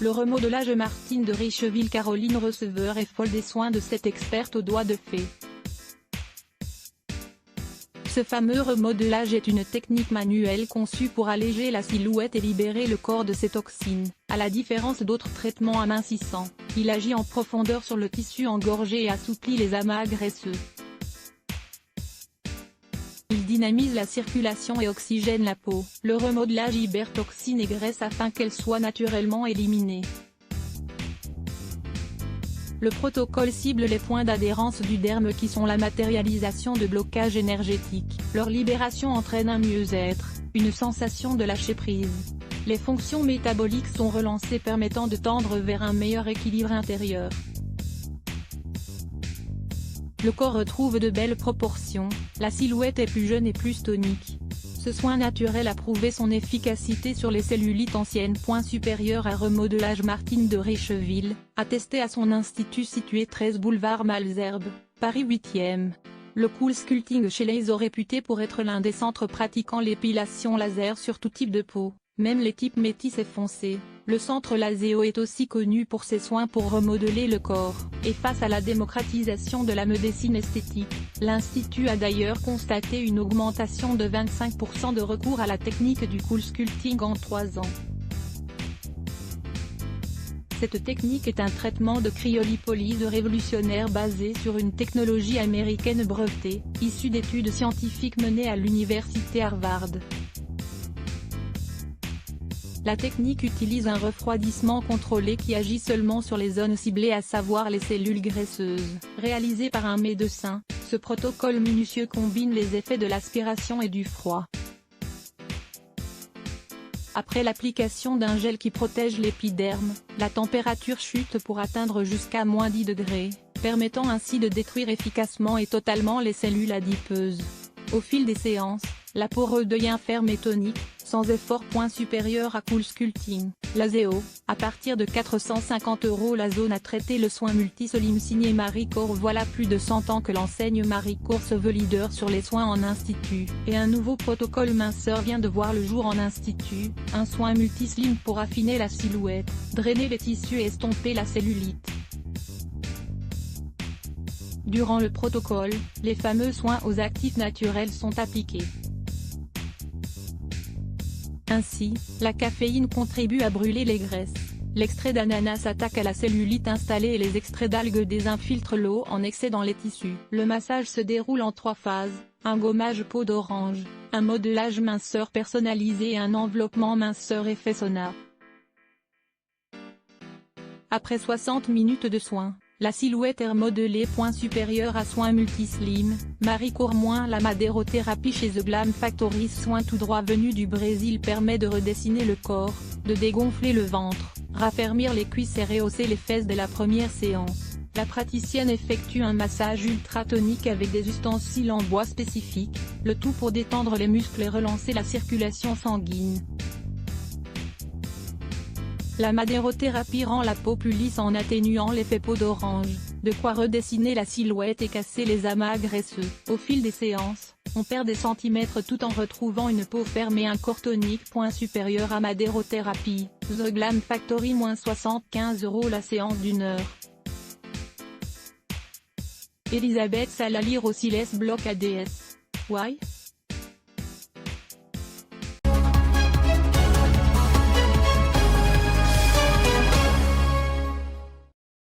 Le remodelage Martine de Richeville. Caroline Receveur est folle des soins de cette experte aux doigts de fée. Ce fameux remodelage est une technique manuelle conçue pour alléger la silhouette et libérer le corps de ses toxines. À la différence d'autres traitements amincissants, il agit en profondeur sur le tissu engorgé et assouplit les amas graisseux. Il dynamise la circulation et oxygène la peau. Le remodelage libère toxines et graisses afin qu'elles soient naturellement éliminées. Le protocole cible les points d'adhérence du derme qui sont la matérialisation de blocages énergétiques. Leur libération entraîne un mieux-être, une sensation de lâcher prise. Les fonctions métaboliques sont relancées permettant de tendre vers un meilleur équilibre intérieur. Le corps retrouve de belles proportions, la silhouette est plus jeune et plus tonique. Ce soin naturel a prouvé son efficacité sur les cellulites anciennes. Point supérieur à remodelage Martine de Richeville, attesté à son institut situé 13 boulevard Malesherbes, Paris 8e. Le Cool Sculpting chez Laser réputé pour être l'un des centres pratiquant l'épilation laser sur tout type de peau, même les types métis et foncés. Le centre Laseo est aussi connu pour ses soins pour remodeler le corps, et face à la démocratisation de la médecine esthétique, l'institut a d'ailleurs constaté une augmentation de 25% de recours à la technique du Cool Sculpting en 3 ans. Cette technique est un traitement de cryolipolyse révolutionnaire basé sur une technologie américaine brevetée, issue d'études scientifiques menées à l'université Harvard. La technique utilise un refroidissement contrôlé qui agit seulement sur les zones ciblées, à savoir les cellules graisseuses. Réalisé par un médecin, ce protocole minutieux combine les effets de l'aspiration et du froid. Après l'application d'un gel qui protège l'épiderme, la température chute pour atteindre jusqu'à -10 degrés, permettant ainsi de détruire efficacement et totalement les cellules adipeuses. Au fil des séances, la peau redevient ferme et tonique, sans effort. Point supérieur à Cool Sculpting, Laseo, à partir de 450 € la zone à traiter. Le soin Multisolim signé Marie Kohr. Voilà plus de 100 ans que l'enseigne Marie Kohr se veut leader sur les soins en institut, et un nouveau protocole minceur vient de voir le jour en institut, un soin Multislim pour affiner la silhouette, drainer les tissus et estomper la cellulite. Durant le protocole, les fameux soins aux actifs naturels sont appliqués. Ainsi, la caféine contribue à brûler les graisses, l'extrait d'ananas s'attaque à la cellulite installée et les extraits d'algues désinfiltrent l'eau en excès dans les tissus. Le massage se déroule en 3 phases, un gommage peau d'orange, un modelage minceur personnalisé et un enveloppement minceur effet sauna. Après 60 minutes de soins, la silhouette est remodelée. Point supérieur à soin Multislim, Marie Kohr. La madérothérapie chez The Glam Factory. Soin tout droit venu du Brésil permet de redessiner le corps, de dégonfler le ventre, raffermir les cuisses et rehausser les fesses dès la première séance. La praticienne effectue un massage ultra tonique avec des ustensiles en bois spécifiques, le tout pour détendre les muscles et relancer la circulation sanguine. La madérothérapie rend la peau plus lisse en atténuant l'effet peau d'orange, de quoi redessiner la silhouette et casser les amas graisseux. Au fil des séances, on perd des centimètres tout en retrouvant une peau ferme et un corps tonique. Point supérieur à madérothérapie, The Glam Factory. -75 € la séance d'1 heure. Elisabeth Salali. Rosiles Bloc ADS. Why?